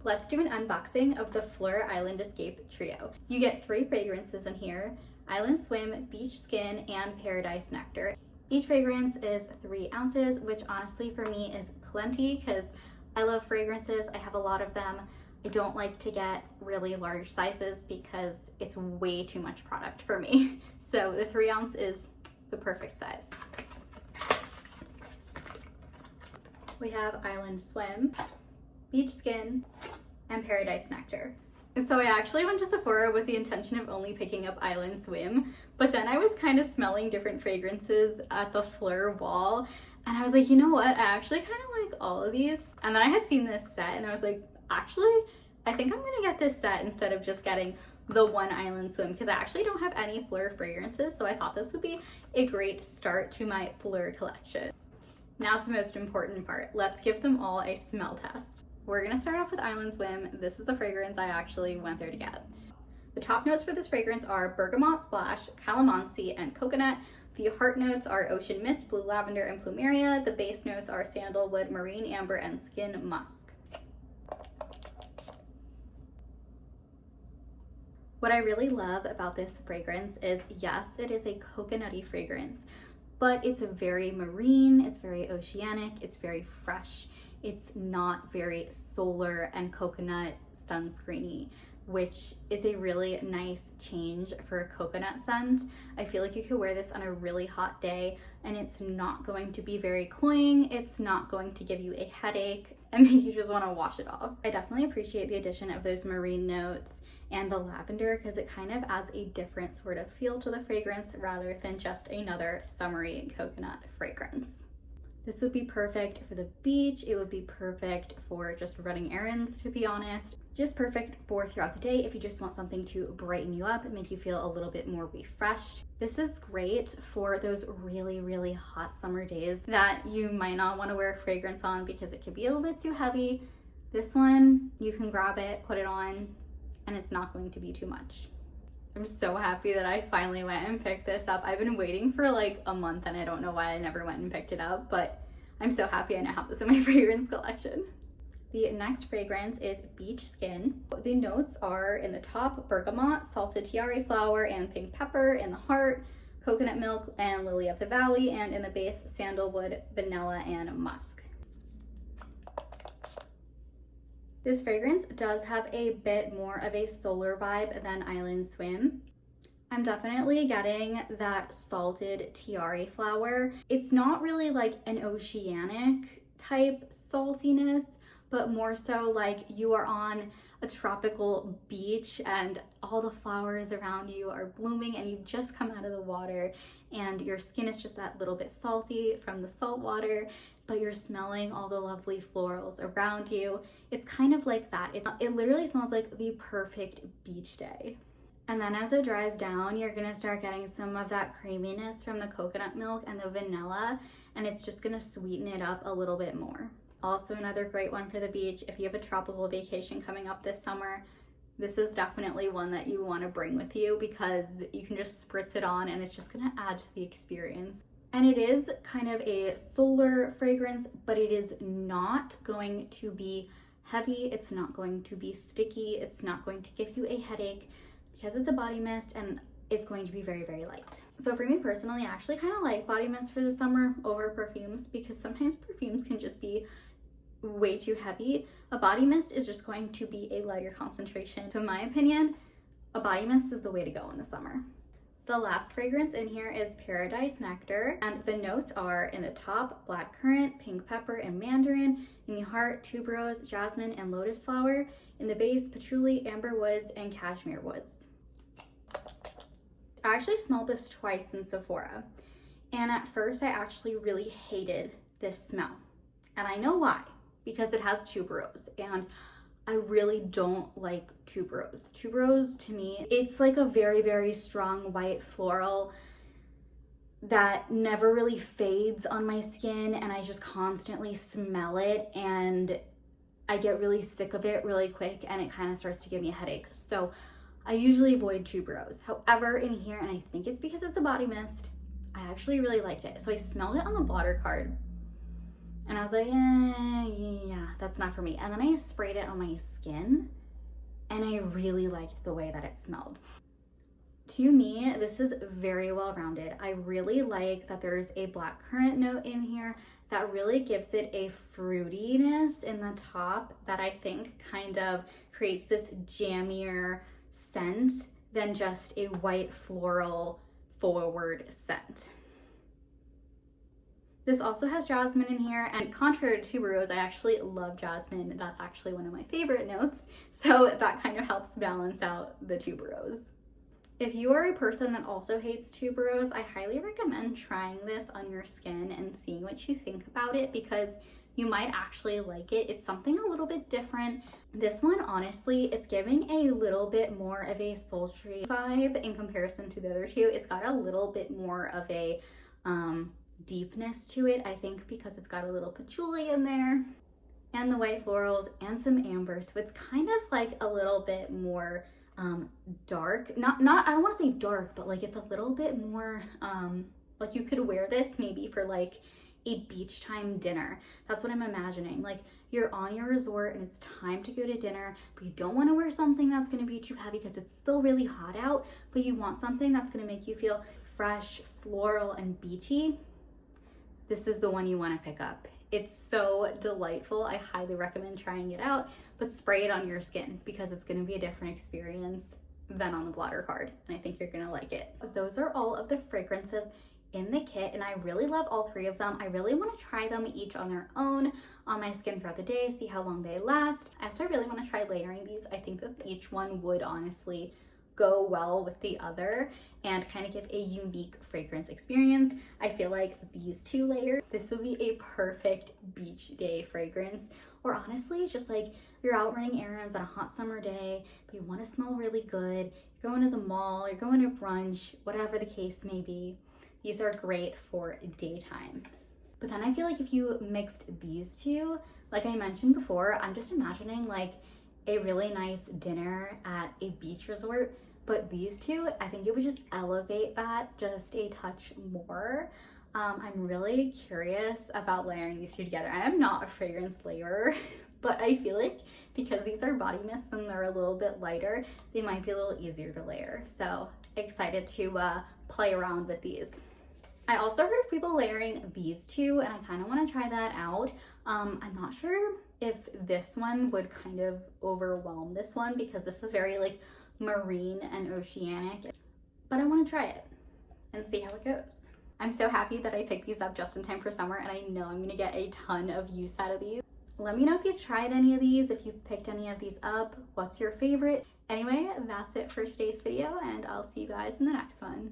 Let's do an unboxing of the Phlur Island Escape Trio. You get 3 fragrances in here: Island Swim, Beach Skin, and Paradise Nectar. Each fragrance is 3 ounces, which honestly for me is plenty because I love fragrances. I have a lot of them. I don't like to get really large sizes because it's way too much product for me. So the 3 ounce is the perfect size. We have Island Swim, Beach Skin, and Paradise Nectar. So I actually went to Sephora with the intention of only picking up Island Swim, but then I was kind of smelling different fragrances at the Phlur wall, and I was like, you know what, I actually kind of like all of these. And then I had seen this set and I was like, actually, I think I'm gonna get this set instead of just getting the one Island Swim, because I actually don't have any Phlur fragrances, so I thought this would be a great start to my Phlur collection. Now's the most important part. Let's give them all a smell test. We're gonna start off with Island Swim. This is the fragrance I actually went there to get. The top notes for this fragrance are bergamot splash, calamansi, and coconut. The heart notes are ocean mist, blue lavender, and plumeria. The base notes are sandalwood, marine amber, and skin musk. What I really love about this fragrance is, yes, it is a coconutty fragrance, but it's very marine, it's very oceanic, it's very fresh. It's not very solar and coconut sunscreeny, which is a really nice change for a coconut scent. I feel like you could wear this on a really hot day and it's not going to be very cloying, it's not going to give you a headache and make you just want to wash it off. I definitely appreciate the addition of those marine notes and the lavender because it kind of adds a different sort of feel to the fragrance rather than just another summery coconut fragrance. This would be perfect for the beach. It would be perfect for just running errands, to be honest. Just perfect for throughout the day if you just want something to brighten you up and make you feel a little bit more refreshed. This is great for those really, really hot summer days that you might not want to wear a fragrance on because it could be a little bit too heavy. This one, you can grab it, put it on, and it's not going to be too much. I'm so happy that I finally went and picked this up. I've been waiting for like a month and I don't know why I never went and picked it up, but I'm so happy I now have this in my fragrance collection. The next fragrance is Beach Skin. The notes are in the top bergamot, salted tiare flower, and pink pepper. In the heart, coconut milk and lily of the valley, and in the base, sandalwood, vanilla, and musk. This fragrance does have a bit more of a solar vibe than Island Swim. I'm definitely getting that salted tiare flower. It's not really like an oceanic type saltiness, but more so like you are on a tropical beach and all the flowers around you are blooming and you've just come out of the water and your skin is just that little bit salty from the salt water, but you're smelling all the lovely florals around you. It's kind of like that. It literally smells like the perfect beach day. And then as it dries down, you're gonna start getting some of that creaminess from the coconut milk and the vanilla, and it's just gonna sweeten it up a little bit more. Also another great one for the beach. If you have a tropical vacation coming up this summer, this is definitely one that you wanna bring with you because you can just spritz it on and it's just gonna add to the experience. And it is kind of a solar fragrance, but it is not going to be heavy, it's not going to be sticky, it's not going to give you a headache because it's a body mist and it's going to be very, very light. So for me personally, I actually kind of like body mist for the summer over perfumes because sometimes perfumes can just be way too heavy. A body mist is just going to be a lighter concentration. So in my opinion, a body mist is the way to go in the summer. The last fragrance in here is Paradise Nectar, and the notes are in the top, blackcurrant, pink pepper, and mandarin. In the heart, tuberose, jasmine, and lotus flower. In the base, patchouli, amber woods, and cashmere woods. I actually smelled this twice in Sephora, and at first I actually really hated this smell. And I know why, because it has tuberose, and I really don't like tuberose. Tuberose to me, it's like a very, very strong white floral that never really fades on my skin, and I just constantly smell it and I get really sick of it really quick and it kind of starts to give me a headache. So I usually avoid tuberose. However, in here, and I think it's because it's a body mist, I actually really liked it. So I smelled it on the blotter card And I was like, yeah, that's not for me. And then I sprayed it on my skin and I really liked the way that it smelled. To me, this is very well rounded. I really like that there's a blackcurrant note in here that really gives it a fruitiness in the top that I think kind of creates this jammier scent than just a white floral forward scent. This also has jasmine in here, and contrary to tuberose, I actually love jasmine. That's actually one of my favorite notes, so that kind of helps balance out the tuberose. If you are a person that also hates tuberose, I highly recommend trying this on your skin and seeing what you think about it, because you might actually like it. It's something a little bit different. This one, honestly, it's giving a little bit more of a sultry vibe in comparison to the other two. It's got a little bit more of a deepness to it, I think, because it's got a little patchouli in there and the white florals and some amber, so it's kind of like a little bit more dark. Not I don't want to say dark, but like it's a little bit more like you could wear this maybe for like a beach time dinner. That's what I'm imagining. Like you're on your resort and it's time to go to dinner, but you don't want to wear something that's going to be too heavy because it's still really hot out, but you want something that's going to make you feel fresh, floral, and beachy. This is the one you want to pick up. It's so delightful. I highly recommend trying it out, but spray it on your skin because it's going to be a different experience than on the blotter card, and I think you're going to like it. Those are all of the fragrances in the kit, and I really love all three of them. I really want to try them each on their own on my skin throughout the day, see how long they last. I also really want to try layering these. I think that each one would honestly go well with the other and kind of give a unique fragrance experience. I feel like these two layers, this would be a perfect beach day fragrance, or honestly just like you're out running errands on a hot summer day but you want to smell really good, you're going to the mall, you're going to brunch, whatever the case may be. These are great for daytime. But then I feel like if you mixed these two, like I mentioned before, I'm just imagining like a really nice dinner at a beach resort, but these two, I think it would just elevate that just a touch more. I'm really curious about layering these two together. I am not a fragrance layerer, but I feel like because these are body mists and they're a little bit lighter, they might be a little easier to layer. So excited to play around with these. I also heard of people layering these two, and I kind of want to try that out. I'm not sure if this one would kind of overwhelm this one because this is very like marine and oceanic, but I want to try it and see how it goes. I'm so happy that I picked these up just in time for summer, and I know I'm going to get a ton of use out of these. Let me know if you've tried any of these, if you've picked any of these up, what's your favorite. Anyway, that's it for today's video, and I'll see you guys in the next one.